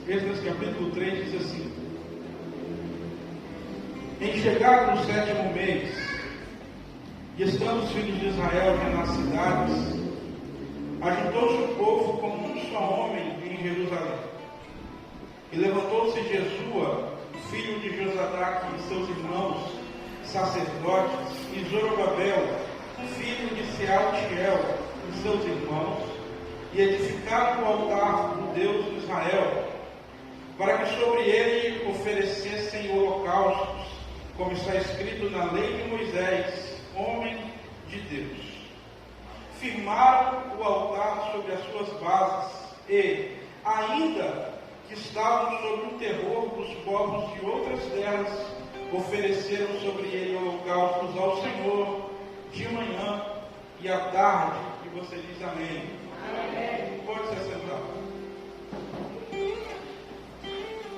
Esdras capítulo 3 diz assim: em chegado no 7º mês, e estando os filhos de Israel já nas cidades, ajuntou-se o povo como um só homem em Jerusalém. E levantou-se Jesua, filho de Josadaque, e seus irmãos, sacerdotes, e Zorobabel, filho de Sealtiel, e seus irmãos, e edificaram o altar do Deus de Israel, para que sobre ele oferecessem holocaustos, como está escrito na lei de Moisés, homem de Deus. Firmaram o altar sobre as suas bases, e, ainda que estavam sob o terror dos povos de outras terras, ofereceram sobre ele holocaustos ao Senhor, de manhã e à tarde. E você diz amém. Amém. Pode se assentar.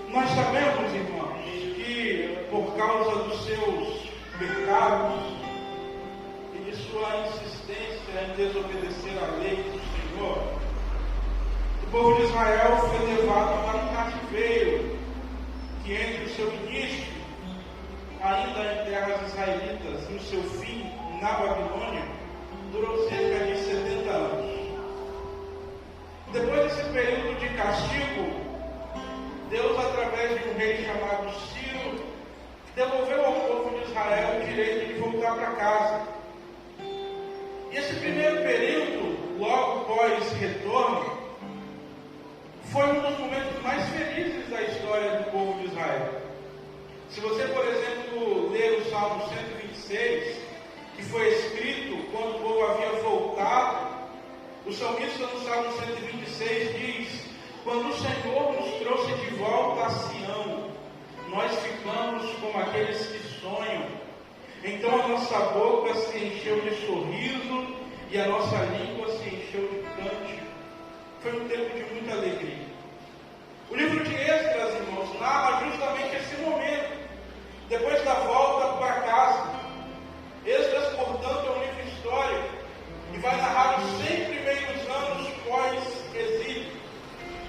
Nós sabemos, irmãos, que por causa dos seus pecados e de sua insistência em desobedecer à lei do Senhor, o povo de Israel foi levado para um cativeiro que, entre o seu início, ainda em terras israelitas, e o seu fim na Babilônia, durou cerca de 70 anos. Depois desse período de castigo, Deus, através de um rei chamado Ciro, devolveu ao povo de Israel o direito de voltar para casa. E esse primeiro período, logo após esse retorno, foi um dos momentos mais felizes da história do povo de Israel. Se você, por exemplo, ler o Salmo 126, que foi escrito quando o povo havia voltado, o salmista no Salmo 126 diz: quando o Senhor nos trouxe de volta a Sião, nós ficamos como aqueles que sonham. Então a nossa boca se encheu de sorriso e a nossa língua se encheu de cântico. Foi um tempo de muita alegria. O livro de Esdras, irmãos, narra justamente esse momento, depois da volta para casa. Esdras, portanto, é um livro histórico e vai narrar os 100 primeiros anos pós-exílio.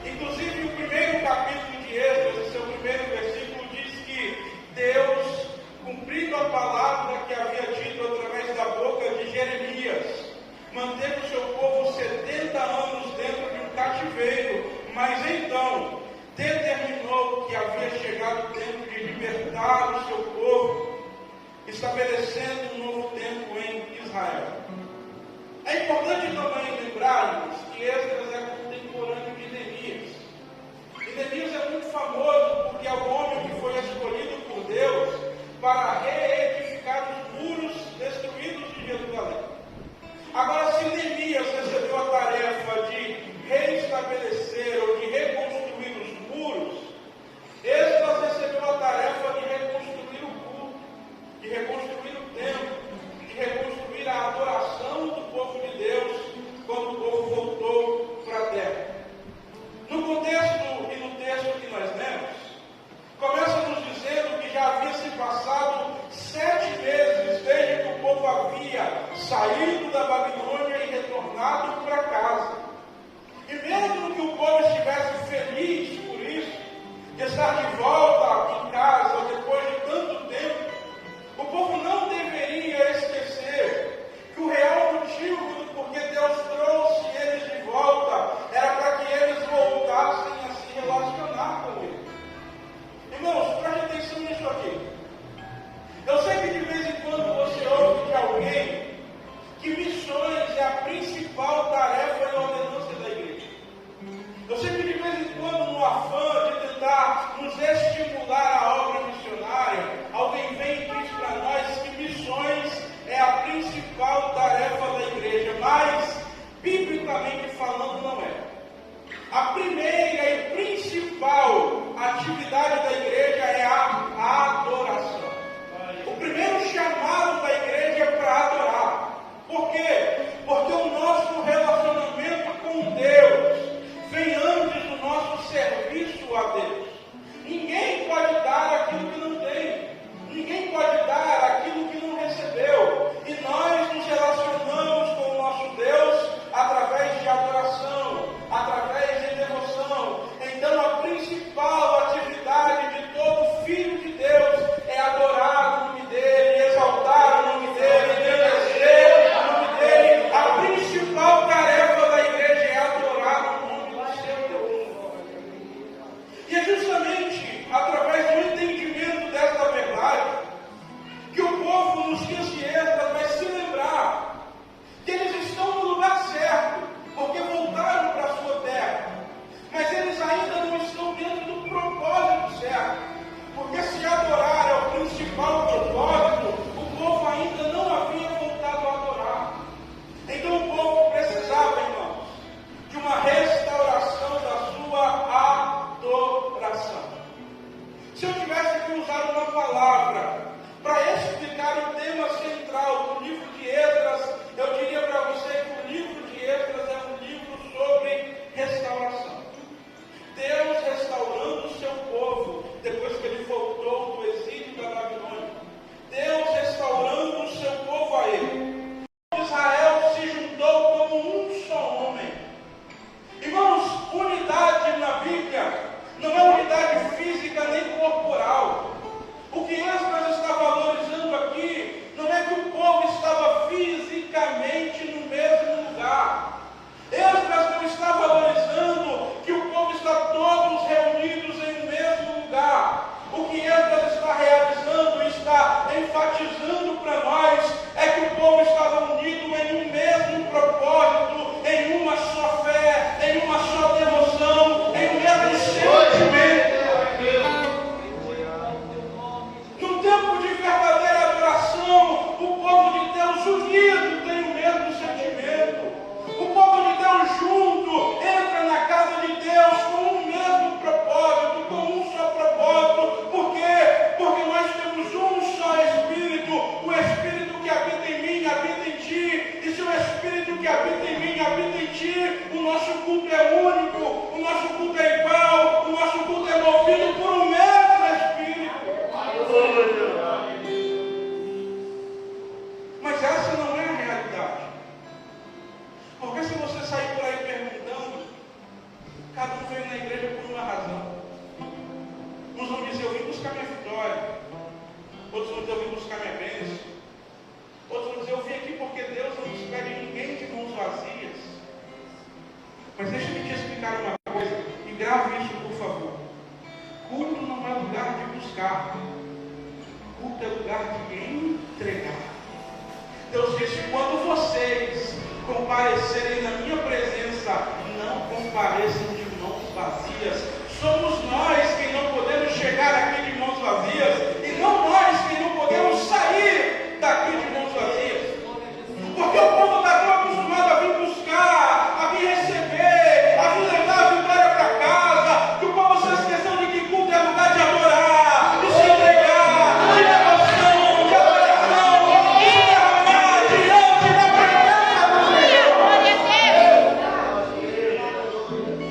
Inclusive, o primeiro capítulo de Esdras, o seu primeiro versículo, diz que Deus, cumprindo a palavra que havia dito através da boca de Jeremias, manteve o seu povo 70 anos dentro de um cativeiro, mas então determinou que havia chegado o tempo de libertar o seu povo, estabelecendo um novo tempo em Israel. É importante também lembrarmos que Esdras é contemporâneo de Neemias. E Neemias é muito famoso porque é o homem que foi escolhido por Deus para reedificar os muros destruídos de Jerusalém. Agora, se Neemias recebeu a tarefa de reestabelecer ou de reconstruir os muros, Esdras recebeu a tarefa de reconstruir o culto, de reconstruir o templo, de reconstruir a adoração do povo de Deus quando o povo voltou para a terra. No contexto e no texto que nós lemos, começa nos dizendo que já havia se passado 7 meses desde que o povo havia saído da Babilônia e retornado para casa. E mesmo que o povo estivesse feliz por isso, de estar de volta em casa depois de tanto tempo, o povo não deveria esquecer que o real motivo do porquê Deus trouxe eles de volta era para que eles voltassem a se relacionar com Ele. Irmãos, preste atenção nisso aqui. Eu sei que de vez em quando você ouve de alguém que missões é a principal tarefa e ordenança da igreja. Eu sei que de vez em quando, no afã de tentar nos estimular que habita em mim, habita em ti. O nosso culto é único, o nosso culto é igual, o nosso culto é movido por um mesmo Espírito. Mas essa não é a realidade. Porque se você sair por aí perguntando, cada um veio na igreja por uma razão. Uns vão dizer, eu vim buscar minha vitória. Outros vão dizer, eu vim buscar minha bênção. Outros vão dizer, eu vim aqui porque Deus não despede ninguém de mãos vazias. Mas deixa-me te explicar uma coisa, e grave isso, por favor. Culto não é lugar de buscar. Culto é lugar de entregar. Deus disse, quando vocês comparecerem na minha presença, não compareçam de mãos vazias. Somos nós quem não podemos chegar aqui de mãos vazias, e não nós quem não podemos sair daqui de mãos vazias. Porque o povo está tão acostumado a vir buscar, a vir receber, a vir levar a vitória para casa, que o povo se esqueceu de que culto é lugar de adorar, de se entregar, de devoção, de adoração, de se derramar diante da presença do Senhor.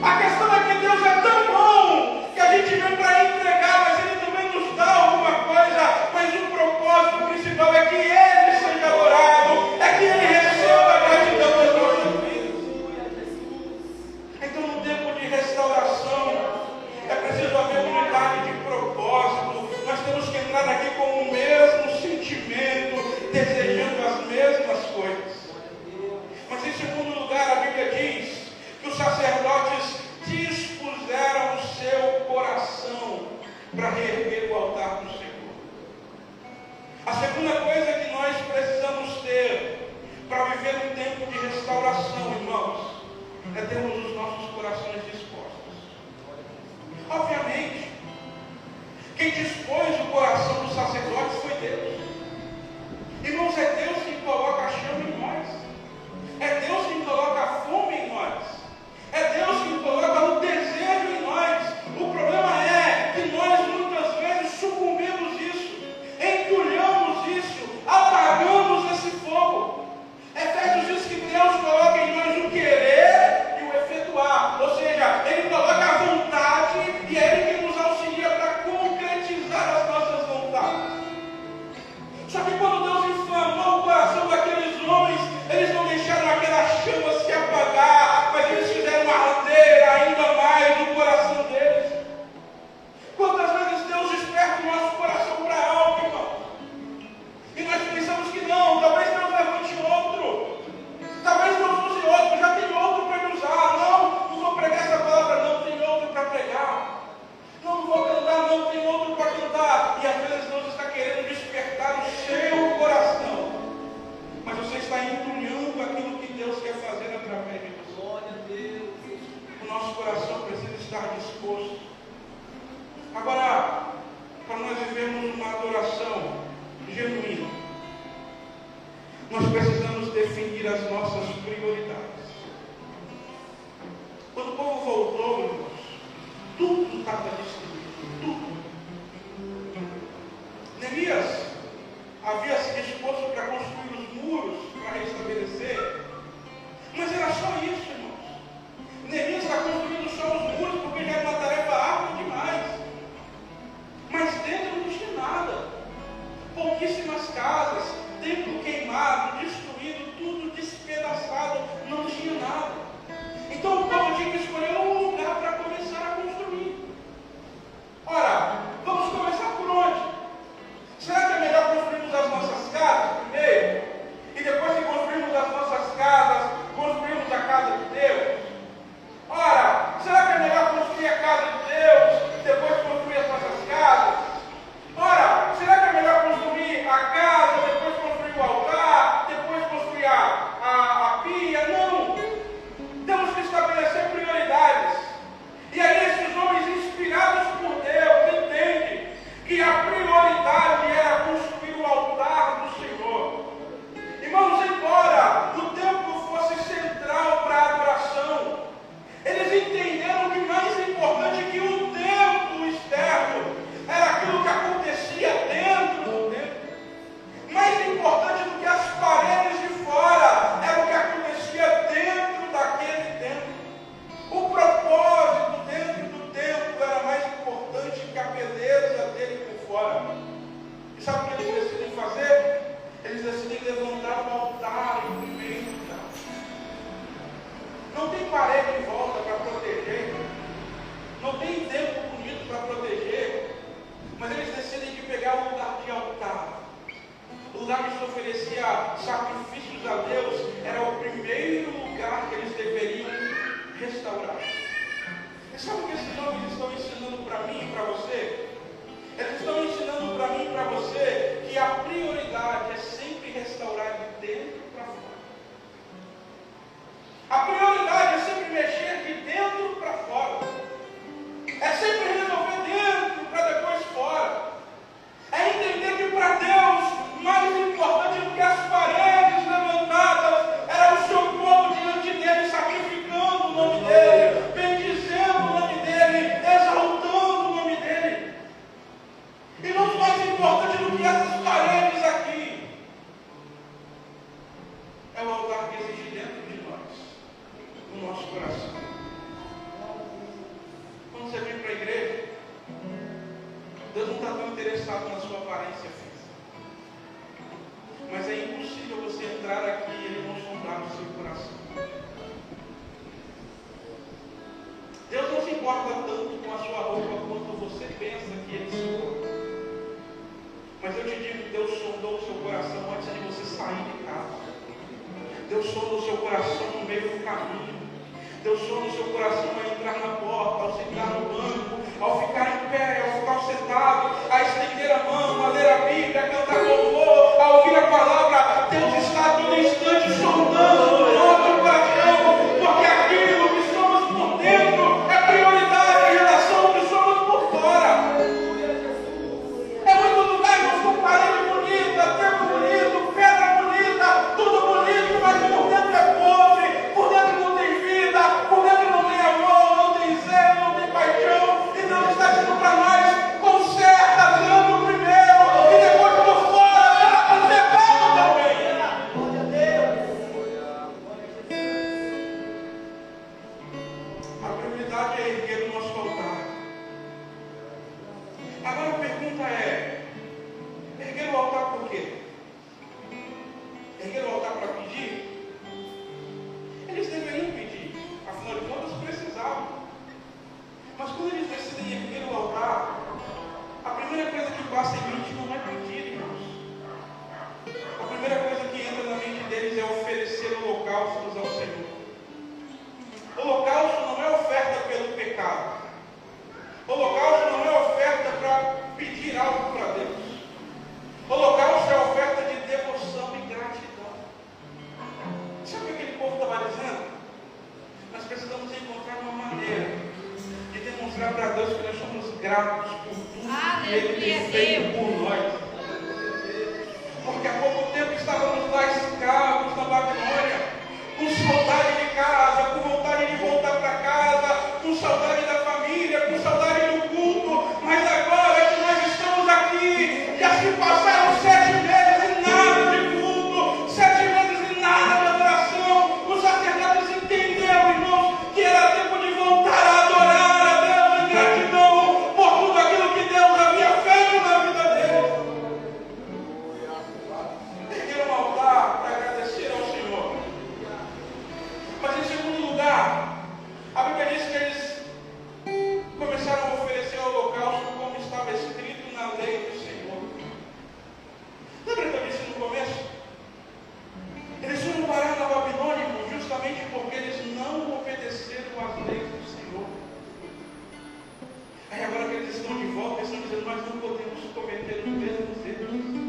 A questão é que Deus é tão bom que a gente vem para entregar, mas Ele também nos dá alguma coisa. Mas o propósito principal é que Ele seja adorado, é que Ele receba a gratidão das nossas vidas. Então, no tempo de restauração, é preciso haver unidade de propósito. Nós temos que entrar aqui com o mesmo sentimento, desejando as mesmas coisas. Mas, em segundo lugar, a Bíblia diz que os sacerdotes dispuseram o seu coração para reerguer o altar do Senhor. A segunda coisa que nós precisamos ter para viver um tempo de restauração, irmãos, é termos os nossos corações dispostos. Obviamente, quem dispôs o coração dos sacerdotes foi Deus. Irmãos, é Deus quem coloca a chama em nós. É Deus quem coloca a fome em nós. É Deus quem coloca o desejo em nós. O problema é que nós muitas vezes sucumbimos isso, entulhamos isso, apagamos esse fogo. Efésios diz que Deus coloca em nós o querer e o efetuar. Ou seja, Ele coloca a vontade e é Ele que nos auxilia para concretizar as nossas vontades. Só que quando Deus inflamou o coração daqueles homens, eles não deixaram aquela chama se apagar, mas eles fizeram arder ainda mais o coração deles. Quantas vezes Deus desperta o nosso coração para algo, irmão? E nós pensamos que não, talvez Deus levante outro. Talvez Deus use outro, já tem outro para me usar. Não vou pregar essa palavra, não, tem outro para pregar. Não vou cantar, não, tem outro para cantar. E às vezes Deus está querendo despertar o seu coração. Mas você está entulhando aquilo que Deus quer fazer através de você. Glória a Deus. O nosso coração precisa estar disposto. Agora, para nós vivermos uma adoração genuína, nós precisamos definir as nossas prioridades. Quando o povo voltou, irmãos, tudo estava destruído. Tudo. Neemias havia se disposto para construir os muros, para restabelecer, mas era só isso, irmãos. Neemias está construindo só os muros porque já era uma tarefa árdua demais. Mas dentro não tinha nada. Pouquíssimas casas, templo queimado, destruído, tudo despedaçado, não tinha nada. Então o povo tinha que escolher um lugar para começar a construir. Ora, vamos começar por onde? Será que é melhor construirmos as nossas casas primeiro? E depois que construirmos as nossas casas, construirmos a casa de a Deus era o primeiro lugar que eles deveriam restaurar. E sabe o que esses homens estão ensinando para mim e para você? Eles estão ensinando para mim e para você que a prioridade é sempre restaurar de dentro para fora. A prioridade é sempre mexer de dentro para fora. É sempre resolver dentro para depois fora. É entender que para Deus, mais importante do que as paredes levantadas, era o seu povo diante dele, sacrificando o nome dele, bendizendo o nome dele, exaltando o nome dele. E não mais importante do que essas paredes aqui, é o altar que existe dentro de nós, no nosso coração. Quando você vem para a igreja, Deus não está tão interessado na sua aparência física. Mas é impossível você entrar aqui e Ele não sondar no seu coração. Deus não se importa tanto com a sua roupa quanto você pensa que Ele se importa. Mas eu te digo, Deus sondou o seu coração antes de você sair de casa. Deus sonda o seu coração no meio do caminho. Deus sonda o seu coração ao entrar na porta, ao sentar no banco, ao ficar em pé, ao ficar sentado, a estender a mão, a ler a Bíblia, a cantar louvor, a ouvir a palavra. Deus está todo instante sondando o nosso coração, porque aquilo que somos por dentro é prioridade em relação ao que somos por fora. É muito lugar, irmãos, com parede bonita, tempo bonito, pedra bonita, tudo bonito, mas por dentro é podre, por dentro não tem vida, por dentro não tem amor, não tem zelo, não tem paixão. E Deus está dizendo para nós: conserta dentro primeiro, e depois por fora será consertado também. A prioridade é erguer o nosso altar. Agora a pergunta é: erguer o altar por quê? Erguer o altar para pedir? Eles deveriam pedir, afinal de contas precisavam. Mas quando eles decidem erguer o altar, a primeira coisa que passa em mente não é pedir, irmãos. A primeira coisa que entra na mente deles é oferecer holocaustos ao Senhor. Holocausto não é oferta pelo pecado. Holocausto não é oferta para pedir algo para Deus. Holocausto é oferta de devoção e gratidão. Sabe o que aquele povo estava dizendo? Nós precisamos encontrar uma maneira de demonstrar para Deus que nós somos gratos por tudo que Ele tem feito por nós. Porque há pouco tempo estávamos lá escravos na Babilônia, com saudade de casa, com vontade de voltar para casa, com saudade da família, com saudade do culto. Mas agora que nós estamos aqui, já se passaram 7 meses e nada de culto, 7 meses e nada de adoração. Os sacerdotes entenderam, irmãos, que era tempo de voltar a adorar a Deus em gratidão por tudo aquilo que Deus havia feito na vida deles. Ergueram um altar para agradecer ao Senhor. Mas em segundo lugar, a Bíblia diz que eles começaram a oferecer o holocausto como estava escrito na lei do Senhor. Lembra que eu disse no começo? Eles foram parar na Babilônia justamente porque eles não obedeceram às leis do Senhor. Aí agora que eles estão de volta, eles estão dizendo: nós não podemos cometer os mesmos erros.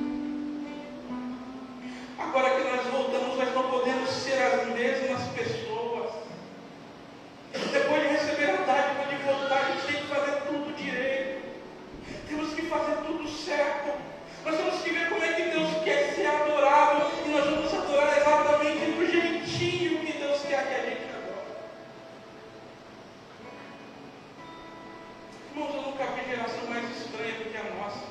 Agora que nós voltamos, nós não podemos ser as mesmas pessoas. Depois de receber a dádiva de voltar, a gente tem que fazer tudo direito. Temos que fazer tudo certo. Nós temos que ver como é que Deus quer ser adorado. E nós vamos adorar exatamente do jeitinho que Deus quer que a gente adore. Irmãos, eu nunca vi geração mais estranha do que a nossa,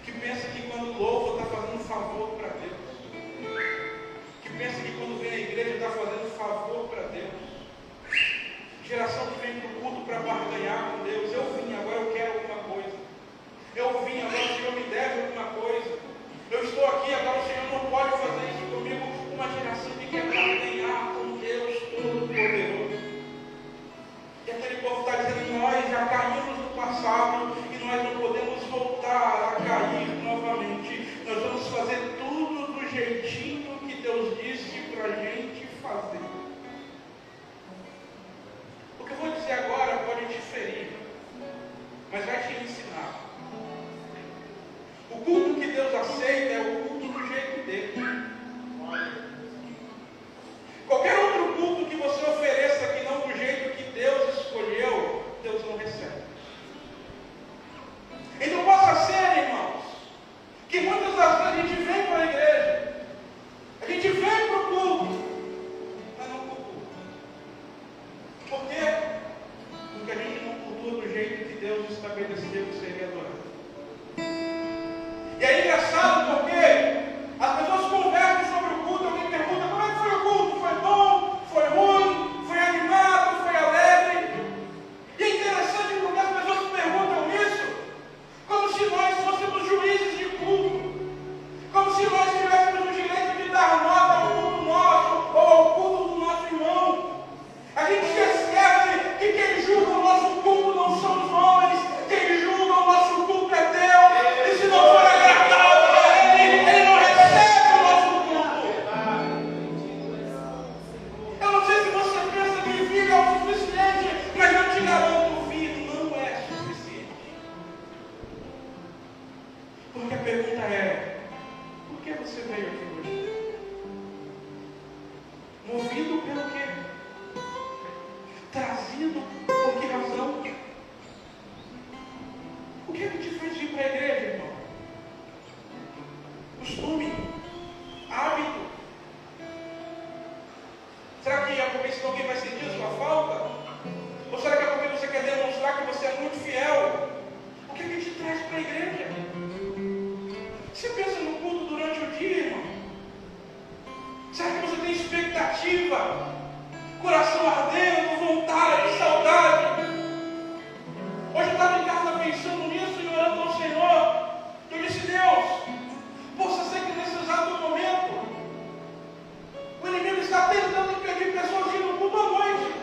que pensa que quando louva está fazendo um favor para Deus, que pensa que quando vem à igreja está fazendo favor para Deus. Geração que vem para o culto para barganhar com Deus. Eu vim, agora eu quero alguma coisa. Eu vim, agora o Senhor me deve alguma coisa. Eu estou aqui, agora o Senhor não pode fazer isso comigo. Uma geração que quer barganhar com Deus Todo-Poderoso. E aquele povo está dizendo: nós já caímos no passado e nós não podemos voltar a cair novamente. Nós vamos fazer tudo do jeitinho que Deus senão alguém vai sentir a sua falta? Ou será que é porque você quer demonstrar que você é muito fiel? O que te traz para a igreja? Você pensa no culto durante o dia, irmão? Será que você tem expectativa? Coração ardendo, vontade, saudade? Hoje eu estava em casa pensando nisso e orando ao Senhor. Eu disse, Deus, possa ser que nesse exato momento o inimigo está tentando impedir pessoas de ir no culto à noite.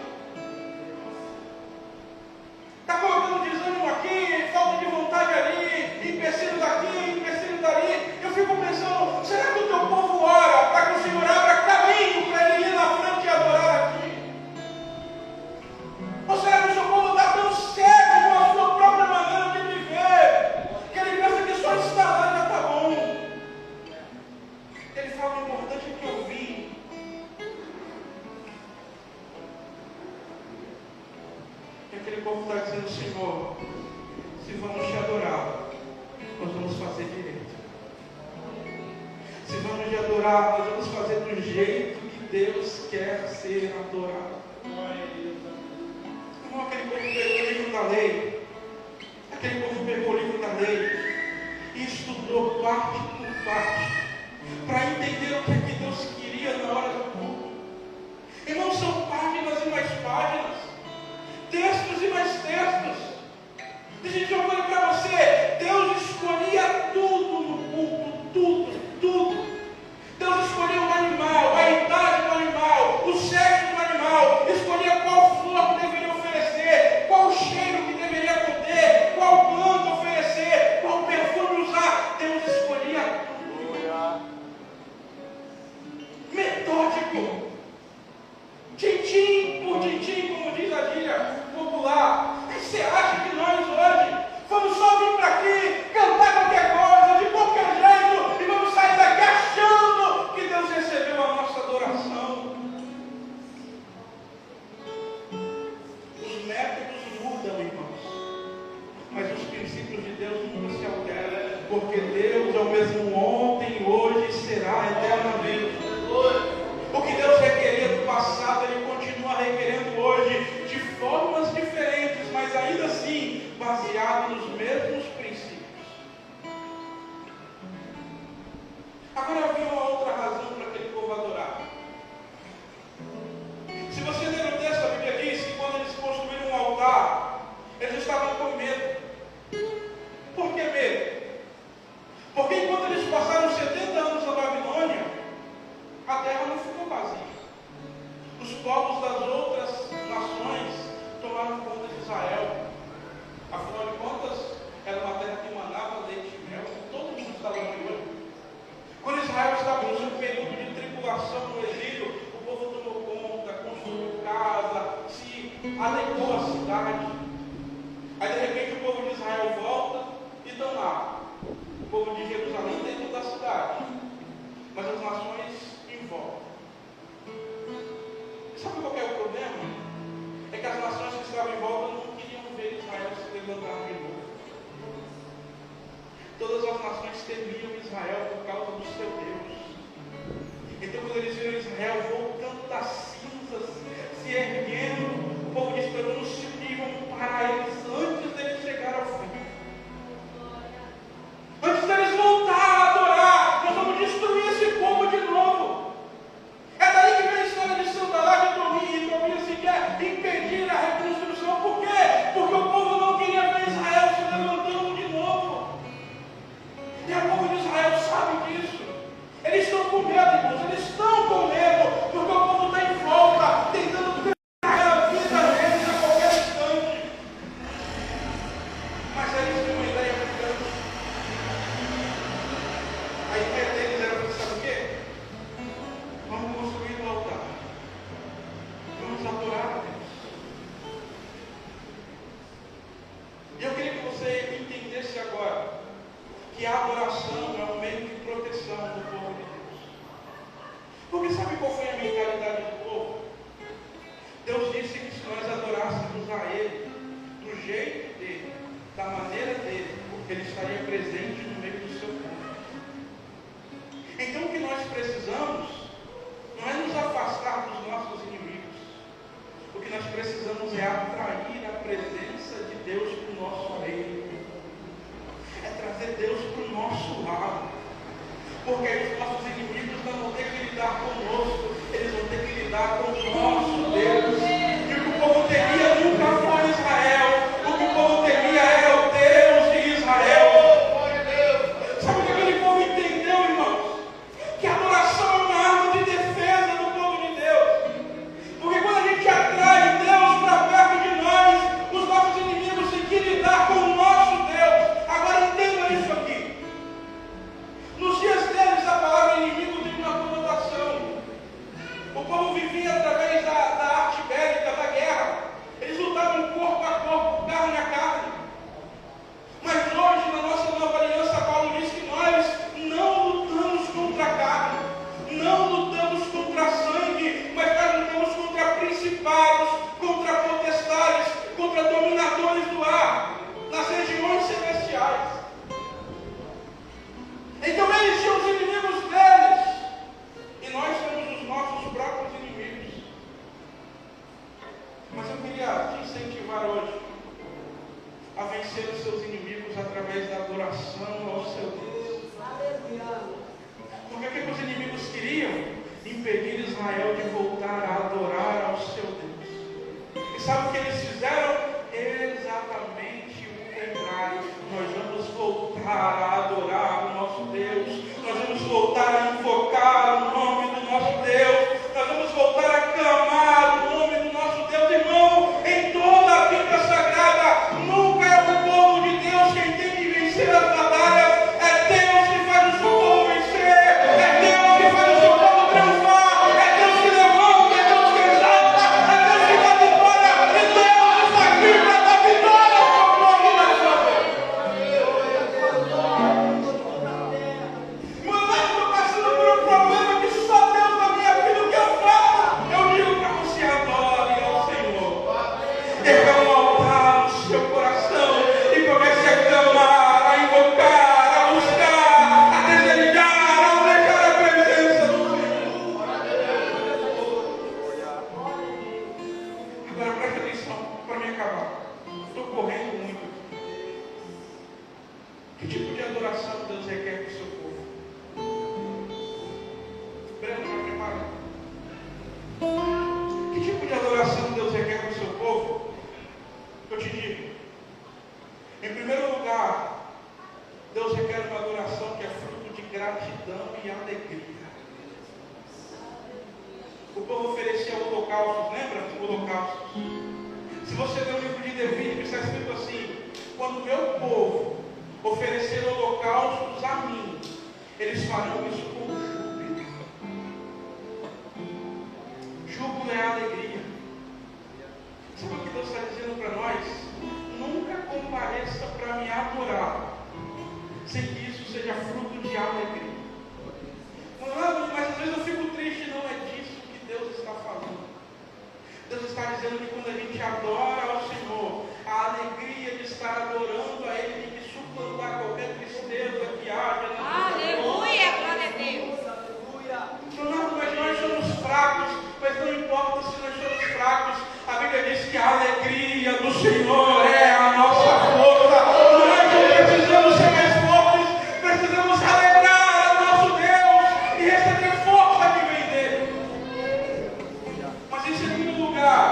Está colocando desânimo aqui, falta de vontade ali, empecilho daqui, empecilho dali. Eu fico pensando, será que o teu povo ora para que o Senhor abra caminho para ele ir na frente e adorar aqui? Ou será que o seu povo está tão cego com a sua própria maneira de viver, que ele pensa que só estar lá já está bom? Ele fala, o importante é que eu vim. E aquele povo está dizendo, Senhor, se vamos te adorar, nós vamos fazer direito. Se vamos te adorar, nós vamos fazer do jeito que Deus quer ser adorado. Não, aquele povo pegou o livro da lei. Aquele povo pegou o livro da lei e estudou parte por parte para entender o que é que Deus queria na hora do culto. E não são páginas e mais páginas, textos e mais textos. Deixa eu dizer uma coisa para você: Deus escolhia tudo no culto, tudo. Deus escolhia o animal, a idade do animal, o sexo do animal, escolhia qual flor que deveria oferecer, qual cheiro que deveria conter, qual planta oferecer, qual perfume usar. Deus escolhia tudo. Metódico. Tintim por tintim, como diz a gíria popular. E você acha que nós hoje vamos só vir para aqui, cantar qualquer coisa, de qualquer jeito, e vamos sair daqui achando que Deus recebeu a nossa adoração? Os métodos mudam, irmãos, mas os princípios de Deus nunca se alteram, porque Deus é o mesmo ontem, hoje e será eternamente. O que Deus requeria do passado, Ele continua requerendo hoje, de formas diferentes, mas ainda assim baseado nos mesmos princípios. Agora havia uma outra razão para aquele povo adorar. Se você ler o texto, a Bíblia diz que quando eles construíram um altar, eles estavam com medo. Por que medo? Porque enquanto eles passaram 70 anos na Babilônia, a terra não ficou vazia. Os povos das outras nações tomaram conta de Israel. Afinal de contas, era uma terra que manava leite e mel, todo mundo estava de olho. Quando Israel estava no seu período de tribulação no exílio, o povo tomou conta, construiu casa, se adequou à cidade. Aí de repente o povo de Israel volta e estão lá. O povo de Jerusalém dentro da cidade, mas as nações em volta. Sabe qual é o problema? É que as nações que estavam em volta não queriam ver Israel se levantar de novo. Todas as nações temiam Israel por causa do seu Deus. Então quando eles viram Israel voltando das cinzas, se erguendo, o povo disse: nós vamos se unir, vamos parar eles antes deles chegar ao fim. Antes deles voltar a adorar, nós vamos destruir esse povo de novo. É daí que vem a história de Sanbalá e Tobias se quer impedir a reconstrução. Por quê? Porque o povo não queria ver Israel se levantando de novo. E o povo de Israel sabe disso. Eles estão com medo, irmãos. Eles estão com medo, porque o povo está em volta, tentando pegar a vida deles a qualquer instante. Mas eles têm uma ideia brilhante. A ideia deles era, sabe o quê? Vamos construir um altar. Vamos adorar a Deus. E eu queria que você entendesse agora que a adoração é um meio de proteção do povo de Deus. Porque sabe qual foi a mentalidade do povo? Deus disse que se nós adorássemos a Ele do jeito dele, da maneira dele, Ele estaria presente no meio do seu povo. Então o que nós precisamos não é nos afastar dos nossos inimigos, motivar hoje a vencer os seus inimigos através da adoração ao seu Deus. Porque o que os inimigos queriam? Impedir Israel de voltar a adorar ao seu Deus. E sabe o que eles fizeram? Exatamente o contrário. Nós vamos voltar a adorar o nosso Deus. Nós vamos voltar a invocar o nome do nosso Deus. Nós vamos voltar a clamar o nome do nosso Deus. Irmão, em toda a Bíblia Sagrada, nunca é o povo de Deus quem tem que vencer as batalhas. É Deus que faz o seu povo vencer. É Deus que faz o seu povo triunfar. É Deus que levanta, é Deus que exalta, é Deus que dá vitória. E Deus está aqui para dar vitória ao seu povo nessa vez. Mas eu estou passando por um problema que só Deus na minha vida o que eu faço. Eu digo para você: adore ao Senhor. Erga um altar no seu coração e comece a clamar, a invocar, a buscar, a desejar, a almejar a presença do Senhor. Agora preste atenção, para me acabar. Estou correndo muito. Que tipo de adoração Deus requer do seu povo? Breno, já prepara. Que tipo de adoração Deus requer do seu povo? Eu te digo. Em primeiro lugar, Deus requer uma adoração que é fruto de gratidão e alegria. O povo oferecia holocaustos, lembra? Holocaustos. Se você ler o livro de Levítico, está escrito assim: quando o meu povo oferecer holocaustos a mim, eles farão isso com júbilo. Júbilo é alegria. Sabe o que Deus está dizendo para nós? Nunca compareça para me adorar sem que isso seja fruto de alegria. Mas às vezes eu fico triste. Não é disso que Deus está falando. Deus está dizendo que quando a gente adora ao Senhor, a alegria de estar adorando a Ele tem que suplantar qualquer tristeza que haja na vida. Aleluia, glória a Deus. Não, mas nós somos fracos. Mas não importa se nós somos fracos. A Bíblia diz que a alegria do Senhor é a nossa força. Nós não precisamos ser mais fortes. Precisamos alegrar o nosso Deus e receber força que vem dele. Mas em segundo lugar,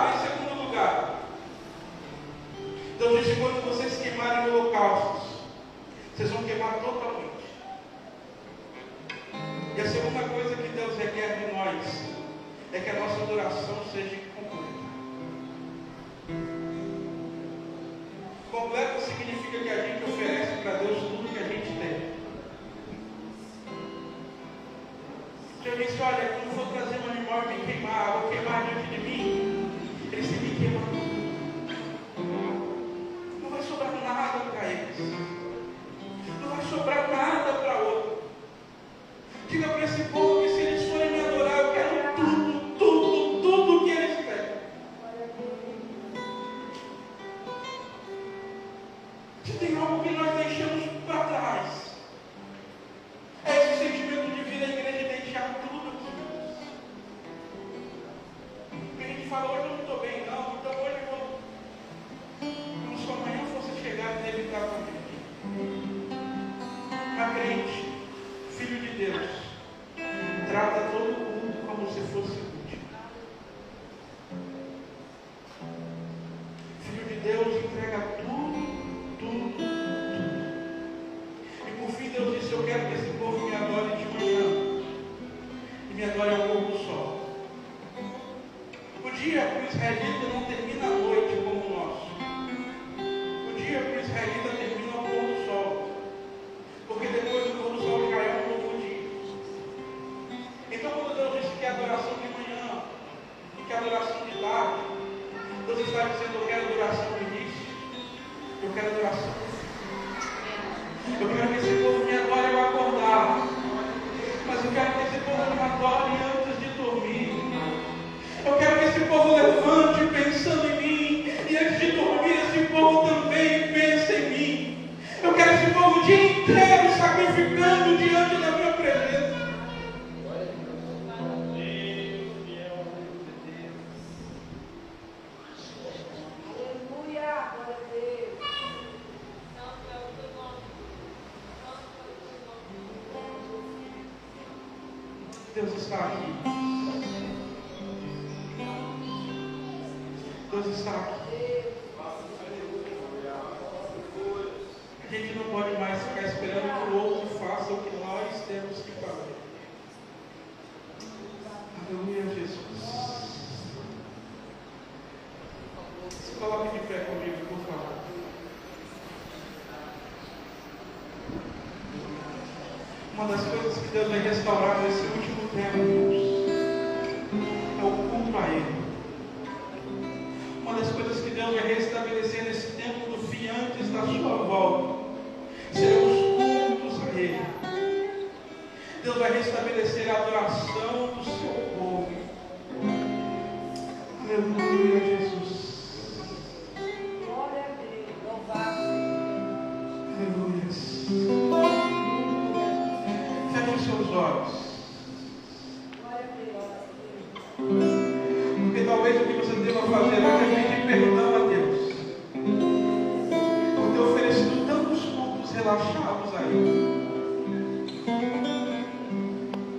Deus disse: quando vocês queimarem holocaustos, vocês vão queimar totalmente. E a segunda coisa que Deus requer de nós é que a nossa adoração seja completa. Completa significa que a gente oferece para Deus tudo que a gente tem. Se eu disse: olha, quando for trazer um animal e me queimar, vou queimar diante de mim, eles têm que queimar tudo. Não vai sobrar nada para eles. Não vai sobrar nada para outro. Diga para esse povo que se eles forem me adorar, eu quero tudo que eles pedem. Se tem algo que nós deixamos para trás, é esse sentimento de vir à igreja e deixar tudo aqui. Porque a gente fala: hoje eu não estou bem, não, então hoje eu vou. Como se amanhã fosse chegar e dele estar comigo. A crente, filho de Deus, trata todo mundo como se fosse o último. Filho de Deus entrega tudo. E por fim Deus disse: eu quero que esse povo me adore de manhã e me adore ao pôr do sol. O dia para o israelita não termina à noite como o nosso. O dia para o israelita termina ao pôr do sol. Porque depois do pôr do sol já é um novo dia. Então quando Deus disse que é adoração de manhã e que é adoração de tarde, Deus está dizendo: eu quero adoração no início, eu quero adoração no fim. Eu quero que esse povo me adore ao acordar, mas eu quero que esse povo me adore antes de dormir. Eu quero que esse povo levante pensando em mim, e antes de dormir esse povo também pense em mim. Deus está aqui. Deus está aqui. A gente não pode mais ficar esperando que o outro faça o que nós temos que fazer. Aleluia, Jesus. Se coloque de pé comigo, por favor. Uma das coisas que Deus vai restaurar nesse último tempo, é o culto a Ele. Uma das coisas que Deus vai restabelecer nesse tempo do fim antes da sua volta serão os cultos a Ele. Deus vai restabelecer a adoração do seu povo. Aleluia, Jesus. Glória a Deus. Louvado. Aleluia. Feche os seus olhos. Glória a Deus. Porque talvez o que você deva fazer hoje é pedir perdão a Deus por ter oferecido tantos cultos relaxados a Ele.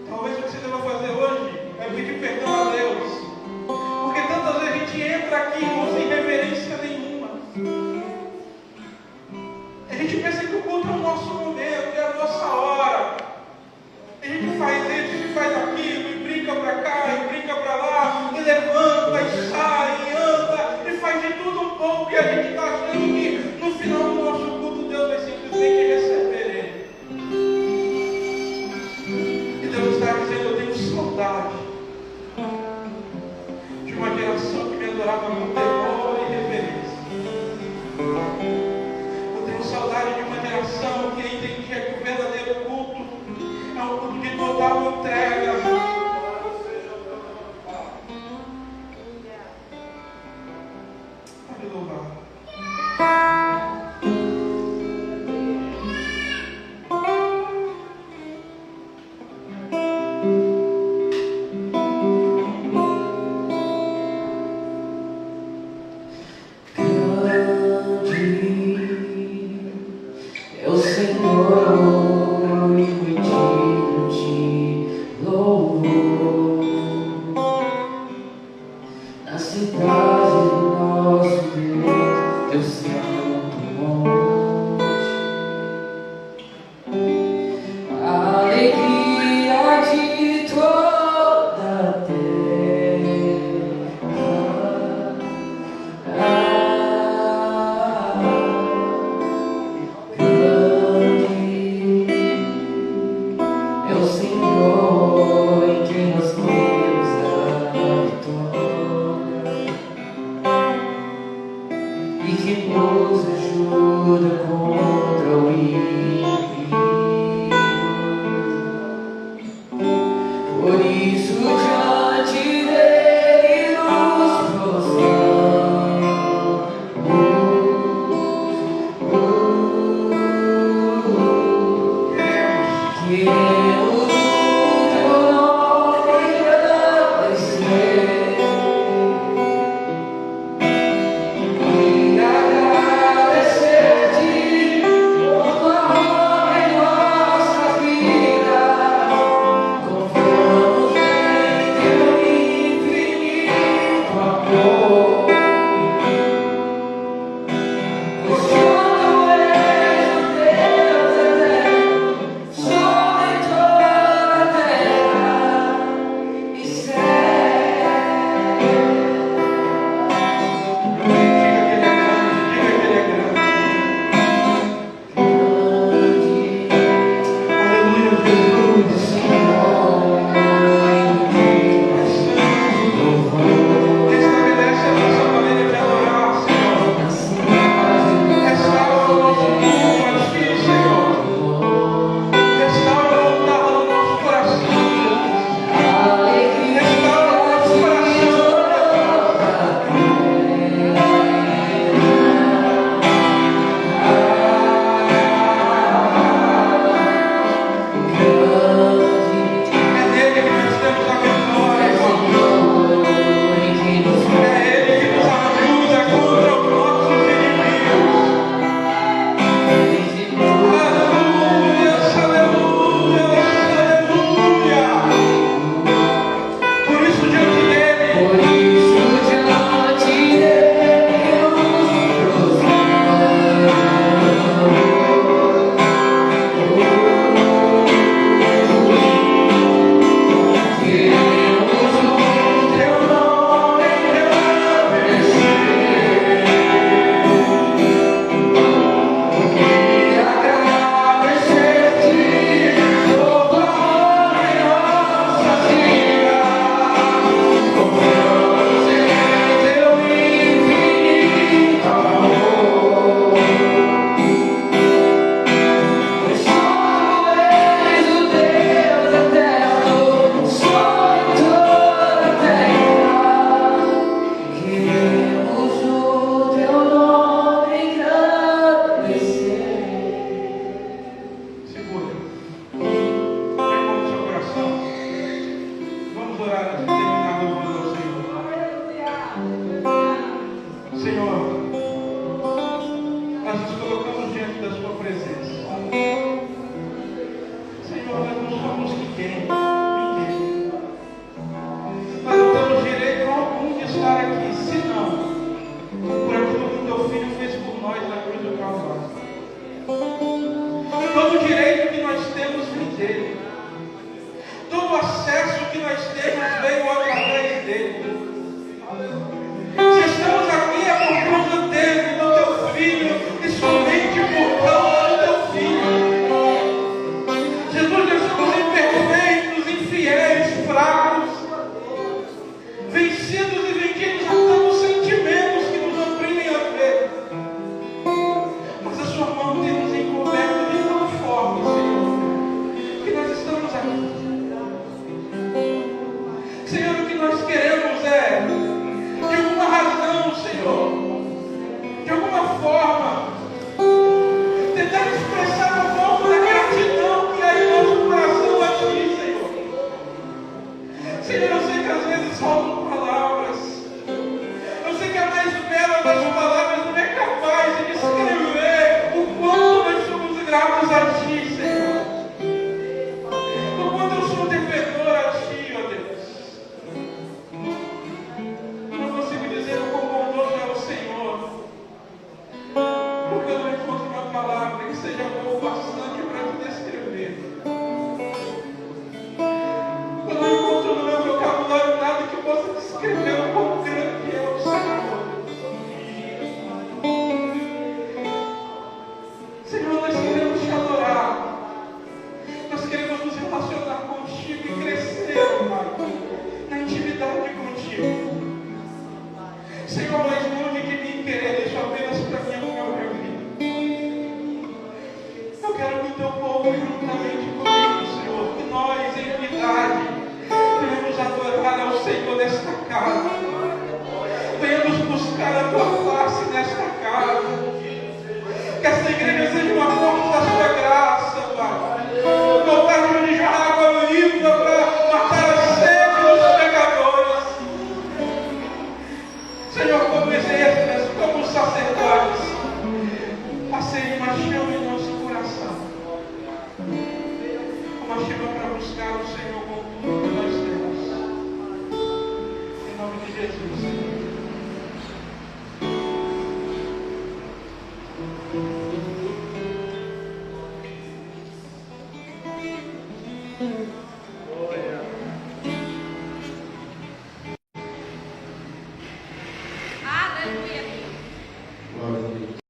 Talvez o que você deva fazer hoje é pedir perdão a Deus porque tantas vezes a gente entra aqui sem reverência nenhuma. A gente pensa que o culto é o nosso momento, é a nossa hora. A gente faz isso, a gente faz aquilo, e brinca para cá, e brinca para lá, e levanta, e sai, e anda, e faz de tudo um pouco, e a gente está achando que no final do nosso culto Deus vai simplesmente receber Ele. forma. Tentar expressar um pouco da gratidão que há em nosso coração a Ti, Senhor. Senhor, eu sei que às vezes faltam palavras. Eu sei que a mais bela das palavras não é capaz de descrever o quanto nós somos gratos a Ti, Senhor. O quanto eu sou devedor a Ti, ó Deus. Eu não consigo dizer o quão bondoso é o Senhor, porque eu não encontro uma palavra que seja boa o bastante para te descrever. Eu não encontro no meu vocabulário nada que possa descrever o quão grande é o Senhor. Senhor, nós queremos te adorar. Nós queremos nos relacionar contigo e crescer, Pai, na intimidade contigo. Senhor, mas longe de mim querer isso apenas para minha própria vida. Eu quero que o teu povo, juntamente comigo, Senhor, que nós, em unidade, venhamos adorar ao Senhor nesta casa. Venhamos buscar a tua face nesta casa. Que esta igreja seja uma porta da sua graça, Pai. Voltar de jorrar água viva para matar a sede dos pecadores. Senhor, como exércitos, como sacerdotes, acende uma chama em nosso coração. Uma chama para buscar o Senhor com tudo que nós temos. Em nome de Jesus, Senhor. Aleluia.